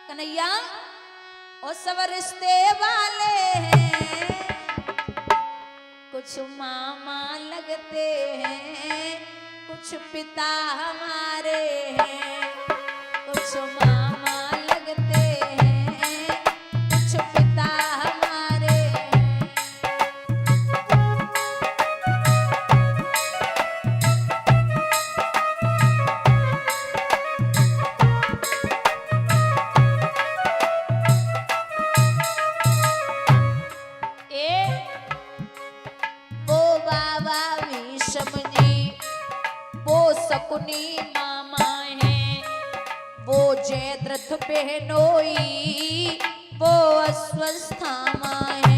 कन्हैया और सब रिश्ते वाले हैं, कुछ मामा लगते हैं, कुछ पिता हमारे हैं, कुछ मामा लगते हैं, कुछ पिता हमारे हैं। वो बाबा भीष्म जी, वो शकुनी मामा हैं, वो जयद्रथ बहनोई, वो अश्वत्थामा हैं।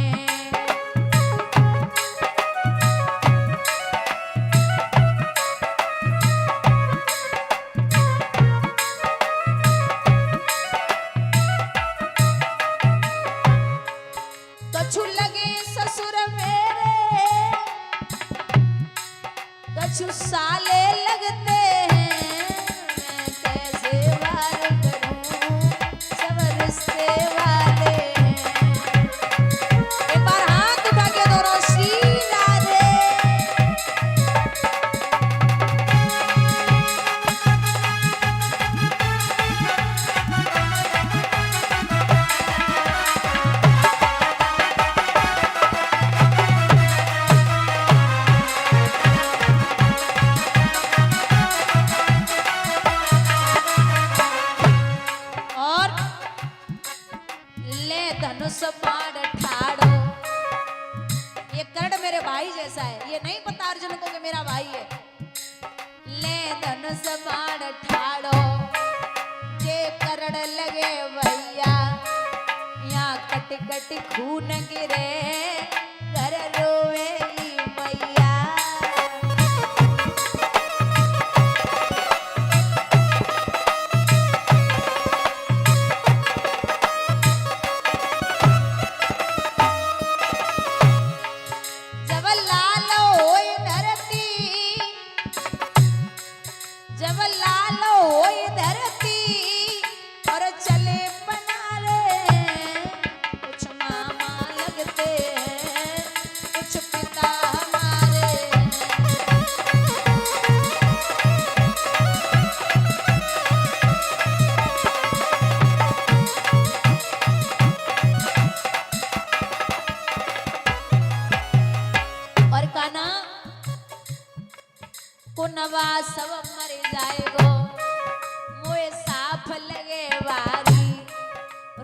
कछु लगे ससुर मेरे, कछु साले लगते हैं, मैं कैसे वार करूं, सब रिश्ते वाले हैं। एक बार हाथ उठा के दोनों श्री राधे। और ले धनुष बाण ठाड़ो, ये कर्ण मेरे भाई जैसा है, ये नहीं पता अर्जुन को कि मेरा भाई है। ले धनुष बाण ठाड़ो, ये कर्ण लगे भैया, यहाँ कट कट खून गिरे, घर रोवे मैया। जब लाल होई धरती, जब लाल होई धरती, और चले बनारे, कुछ मामा लगते हैं, कुछ पिता हमारे हैं। और काना को नवा सब मर जाएगो, मोए साफ लगे बारी,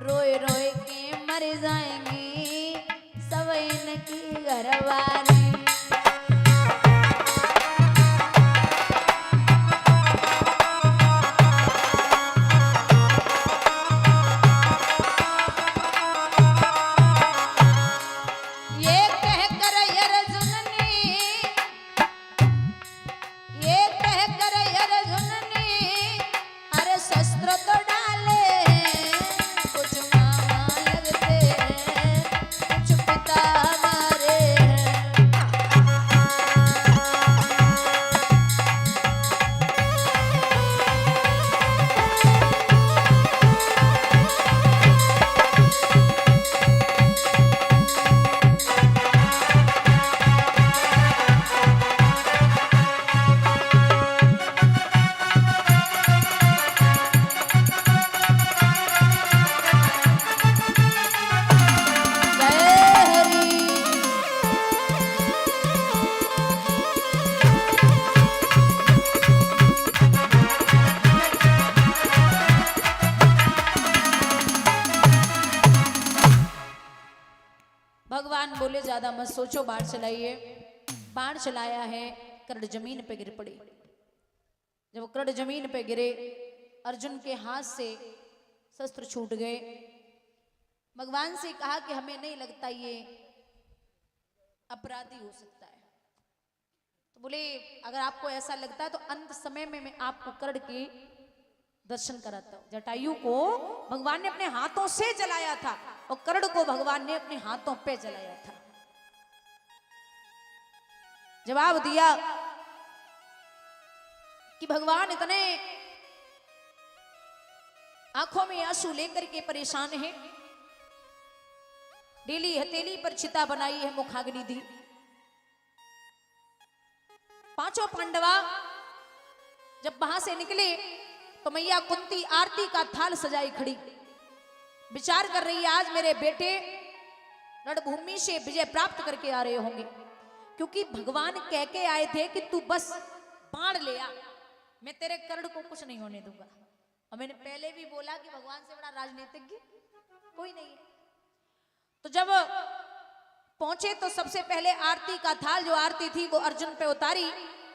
रोए रोए के मर जाएंगी सब इनकी घरवाली। ये कहकर अर्जुन ने, ये कहकर अर्जुन ने, अरे शस्त्र तो डाले हैं, कुछ मामा लगते हैं, कुछ पिता हमारे हैं। जय हरि। भगवान बोले ज्यादा मत सोचो, बाण चलाइए। बाण चलाया है, कर्ण जमीन पे गिर पड़ी। जब कर्ण जमीन पे गिरे, अर्जुन के हाथ से शस्त्र छूट गए। भगवान से कहा कि हमें नहीं लगता ये अपराधी हो सकता है। तो बोले अगर आपको ऐसा लगता है तो अंत समय में मैं आपको कर्ण के दर्शन कराता हूं। जटायु को भगवान ने अपने हाथों से जलाया था और कर्ण को भगवान ने अपने हाथों पे जलाया था। जवाब दिया कि भगवान इतने आंखों में आंसू लेकर के परेशान है। डेली हथेली पर चिता बनाई है, मुखाग्नि दी। पांचों पांडवा जब वहां से निकले तो मैया कुंती आरती का थाल सजाई खड़ी, विचार कर रही है आज मेरे बेटे रणभूमि से विजय प्राप्त करके आ रहे होंगे, क्योंकि भगवान कह के आए थे कि तू बस बाण ले आ, मैं तेरे कर्ण को कुछ नहीं होने दूंगा। और मैंने पहले भी बोला कि भगवान से बड़ा राजनीतिज्ञ कोई नहीं है। तो जब पहुंचे तो सबसे पहले आरती का थाल जो आरती थी वो अर्जुन पे उतारी।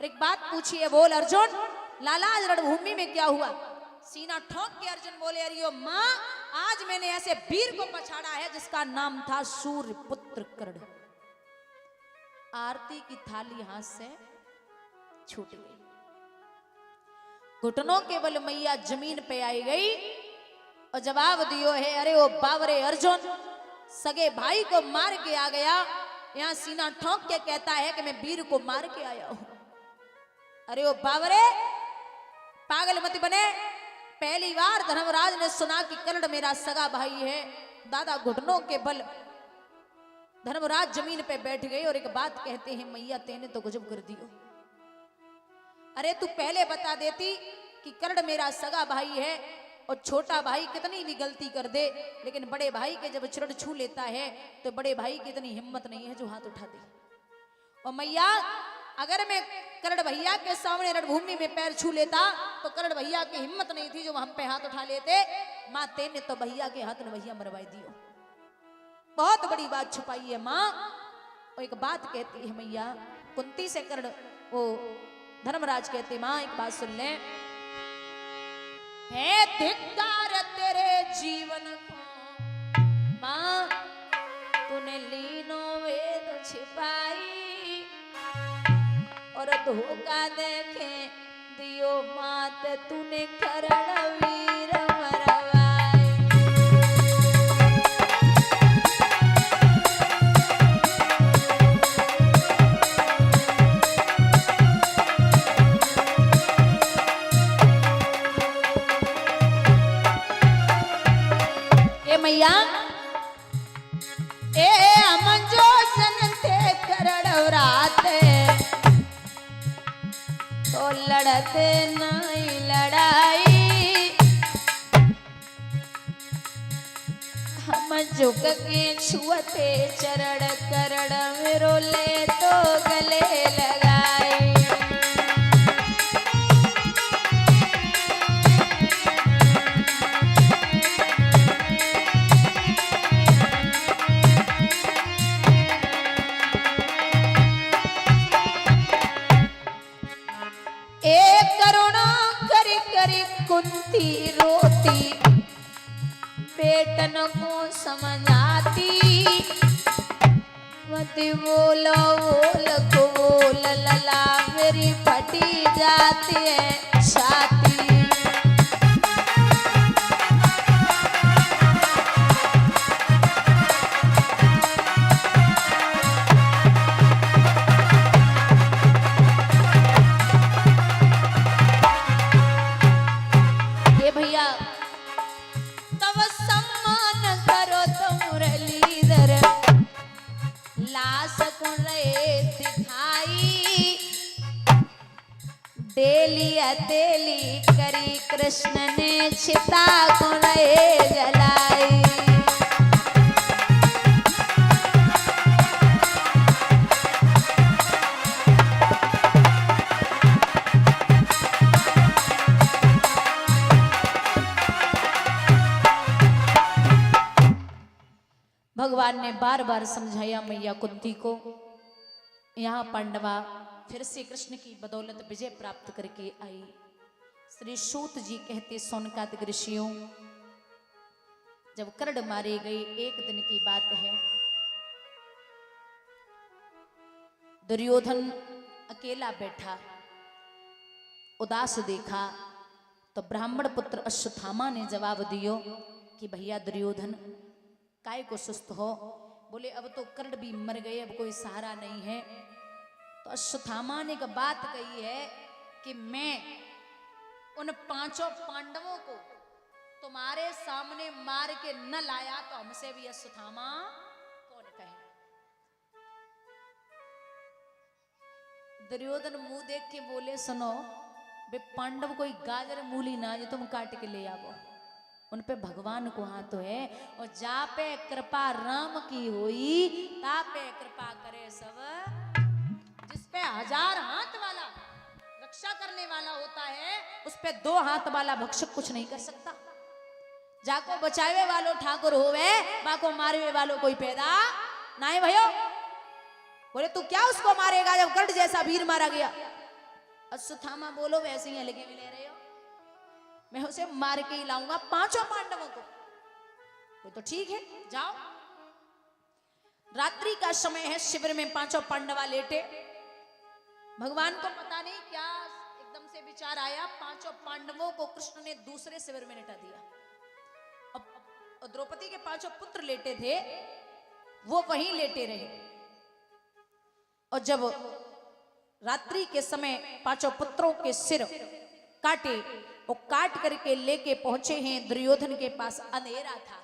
एक बात पूछी है, बोल अर्जुन, लाला आज रणभूमि में क्या हुआ? सीना ठोक के अर्जुन बोले, अरे माँ, आज मैंने ऐसे वीर को पछाड़ा है जिसका नाम था सूर्य पुत्र कर्ण। आरती की थाली हाथ से छूट गई। घुटनों के बल मैया जमीन पे आई गई और जवाब दियो है, अरे ओ बावरे अर्जुन, सगे भाई को मार के आ गया, यहां सीना ठोक के कहता है कि मैं वीर को मार के आया हूं। अरे ओ बावरे, पागल मत बने। पहली बार धर्मराज ने सुना कि कर्ण मेरा सगा भाई है। दादा घुटनों के बल धर्मराज जमीन पे बैठ गए और एक बात कहते हैं, मैया तेने तो गजब कर दियो। अरे तू पहले बता देती कि कर्ण मेरा सगा भाई है और छोटा भाई कितनी भी गलती कर दे, लेकिन बड़े भाई के जब चरण छू लेता है तो बड़े भाई की इतनी हिम्मत नहीं है जो हाथ उठा दे। और मैया, अगर मैं कर्ण भैया के सामने रणभूमि में पैर छू लेता तो कर्ण भैया की हिम्मत नहीं थी जो हम पे हाथ उठा लेते। माँ तेने तो भैया के हाथ में भैया मरवाई दियो, बहुत बड़ी बात छुपाई है माँ। और एक बात कहती है मैया कुंती से कर्ण, वो धर्मराज कहते, माँ एक बात सुन ले, है धिक्कार तेरे जीवन को, माँ तूने लीनो वेद छिपाई और धोखा देखे दियो मात, तूने कर्ण वीर मरवाई। ए मैया, ए अमन जो सन थे कर्ण राते तो लड़ते नहीं लड़ाई, हम झुक के छुअते चरण करण में रोले तो गले लगाई। कुंती रोती बेटन को समझाती, मत बोलो बोल को बोल लला मेरी फटी जाती है छाती। तेली करी कृष्ण ने चिता को जलाई। भगवान ने बार बार समझाया मैया कुंती को। यहाँ पांडवा फिर से कृष्ण की बदौलत विजय प्राप्त करके आई। श्री सूत जी कहते, सोनकादिक ऋषियों, जब कर्ण मारे गए एक दिन की बात है, दुर्योधन अकेला बैठा उदास देखा तो ब्राह्मण पुत्र अश्वत्थामा ने जवाब दियो कि भैया दुर्योधन काय को सुस्त हो। बोले अब तो कर्ण भी मर गए, अब कोई सहारा नहीं है। तो अश्वत्थामा ने एक बात कही है कि मैं उन पांचों पांडवों को तुम्हारे सामने मार के न लाया तो हमसे भी अश्वत्थामा कौन कहे। दुर्योधन मुंह देख के बोले, सुनो बे पांडव कोई गाजर मूली ना जो तुम काट के ले आओ, उन पे भगवान को हाथ है, और जा पे कृपा राम की हुई ता पे कृपा करे सब। जिस पे 1000 हाथ वाला रक्षा करने वाला होता है, उस पे 2 हाथ वाला भक्षक कुछ नहीं कर सकता। जाको बचावे वालो ठाकुर होवे, बाको मारवे वालो कोई पैदा ना है भयो। बोले तू क्या उसको मारेगा जब गढ़ जैसा वीर मारा गया। अश्वत्थामा बोलो वैसे ही हल्के में ले रहे हो, मैं उसे मार के ही लाऊंगा 5 पांडवों को। वो तो ठीक है जाओ। रात्रि का समय है, शिविर में 5 पांडवा लेटे। भगवान को पता नहीं क्या एकदम से विचार आया, 5 पांडवों को कृष्ण ने दूसरे शिविर में लेटा दिया। और द्रौपदी के 5 पुत्र लेटे थे, वो वहीं लेटे रहे। और जब रात्रि के समय 5 पुत्रों के सिर काटे, वो काट करके लेके पहुंचे हैं दुर्योधन के पास। अंधेरा था,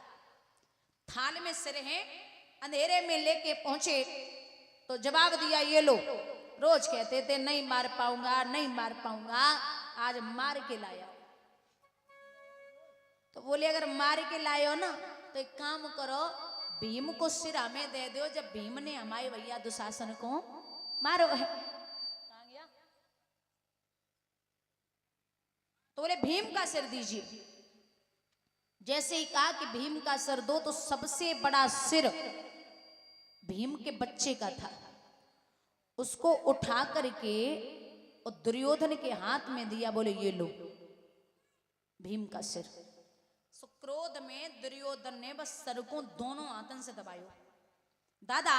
थाल में सिर है, अंधेरे में लेके पहुंचे तो जवाब दिया, ये लो। रोज कहते थे नहीं मार पाऊंगा, नहीं मार पाऊंगा, आज मार के लाया। तो बोले अगर मार के लाए हो ना तो एक काम करो, भीम को सिर हमें दे दो। जब भीम ने हमारे भैया दुशासन को मारो है, कहां गया? तो बोले भीम का सिर दीजिए। जैसे ही कहा कि भीम का सिर दो, तो सबसे बड़ा सिर भीम के बच्चे का था, उसको उठा करके और दुर्योधन के हाथ में दिया। बोले ये लो भीम का सिर। क्रोध में दुर्योधन ने बस सर को दोनों हाथों से दबायो। दादा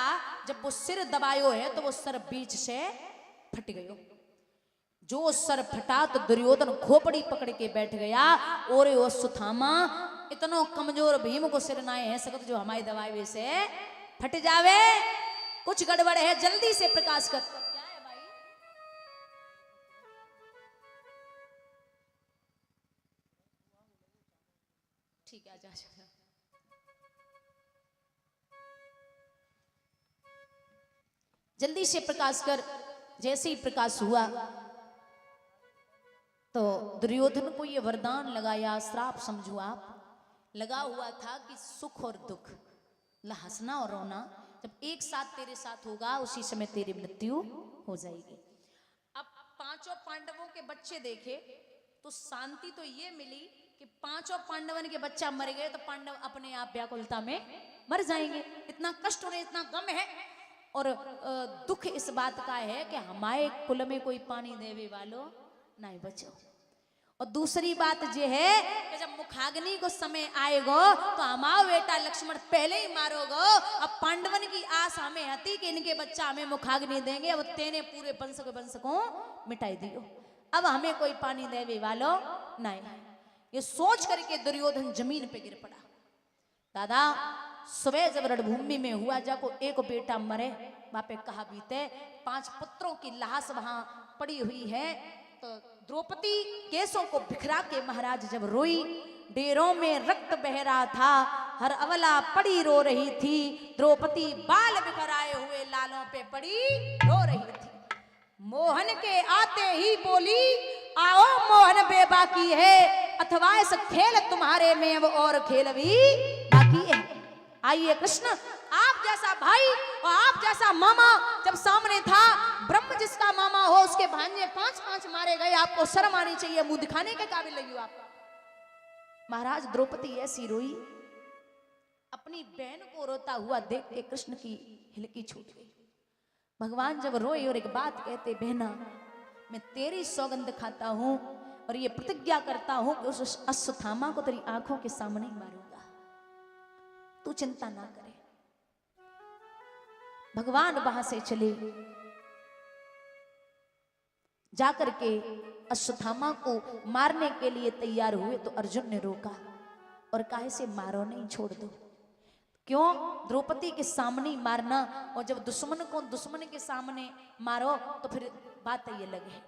जब वो सिर दबायो है तो वो सर बीच से फट गयो। जो सर फटा तो दुर्योधन खोपड़ी पकड़ के बैठ गया। और वो सुथामा इतनो कमजोर भीम को सिर ना है सकत जो हमारी दबाई से फट जावे। कुछ गड़बड़ है, जल्दी से प्रकाश कर। क्या है भाई? ठीक है, आजा आजा। जल्दी से प्रकाश कर। जैसे ही प्रकाश हुआ तो दुर्योधन को ये वरदान लगाया, श्राप समझो आप, लगा हुआ था कि सुख और दुख, हंसना और रोना जब एक साथ तेरे साथ होगा, उसी समय तेरी मृत्यु हो जाएगी। अब 5 पांडवों के बच्चे देखे तो शांति तो ये मिली कि 5 पांडवन के बच्चा मर गए तो पांडव अपने आप व्याकुलता में मर जाएंगे। इतना कष्ट उन्हें, इतना गम है। और दुख इस बात का है कि हमारे कुल में कोई पानी देवे वालो नहीं बचो। और दूसरी बात ये है कि जब मुखाग्नि को समय आएगो तो हमारा बेटा लक्ष्मण पहले ही मारोगो। अब पांडवन की आस हमें हती कि इनके बच्चा हमें मुखाग्नि देंगे, अब तेने पूरे वंश को मिटाई दियो, अब हमें कोई पानी देवे वालो नहीं। ये सोच करके दुर्योधन जमीन पे गिर पड़ा। दादा सुबह जब रणभूमि में हुआ, जाको एक बेटा मरे, बापे कहा बीते, 5 पुत्रों की लाश वहां पड़ी हुई है। तो द्रौपदी केसों को बिखरा के महाराज जब रोई, डेरों में रक्त बह रहा था, हर अवला पड़ी रो रही थी। द्रौपदी बाल बिखराए हुए लालों पे पड़ी रो रही थी। मोहन के आते ही बोली, आओ मोहन बेबाकी है, अथवा इस खेल तुम्हारे में अब और खेल भी बाकी है। आइए कृष्ण, आप जैसा भाई और आप जैसा मामा जब सामने था, ब्रह्म जिसका मामा हो उसके भांजे 5-5 मारे गए, आपको शर्म आनी चाहिए, मुंह दिखाने के काबिल नहीं हो आप। महाराज द्रौपदी ऐसी रोई, अपनी बहन को रोता हुआ देख के कृष्ण की हिलकी छूट गई। भगवान जब रोए और एक बात कहते, बहना मैं तेरी सौगंध खाता हूं और ये प्रतिज्ञा करता हूं कि उस अश्वत्थामा को तेरी आंखों के सामने ही मारूंगा, तू चिंता ना करे। भगवान वहां से चले, जाकर के अश्वत्थामा को मारने के लिए तैयार हुए तो अर्जुन ने रोका और कहे से मारो नहीं, छोड़ दो। क्यों? द्रौपदी के सामने मारना, और जब दुश्मन को दुश्मन के सामने मारो तो फिर बात ये लगे।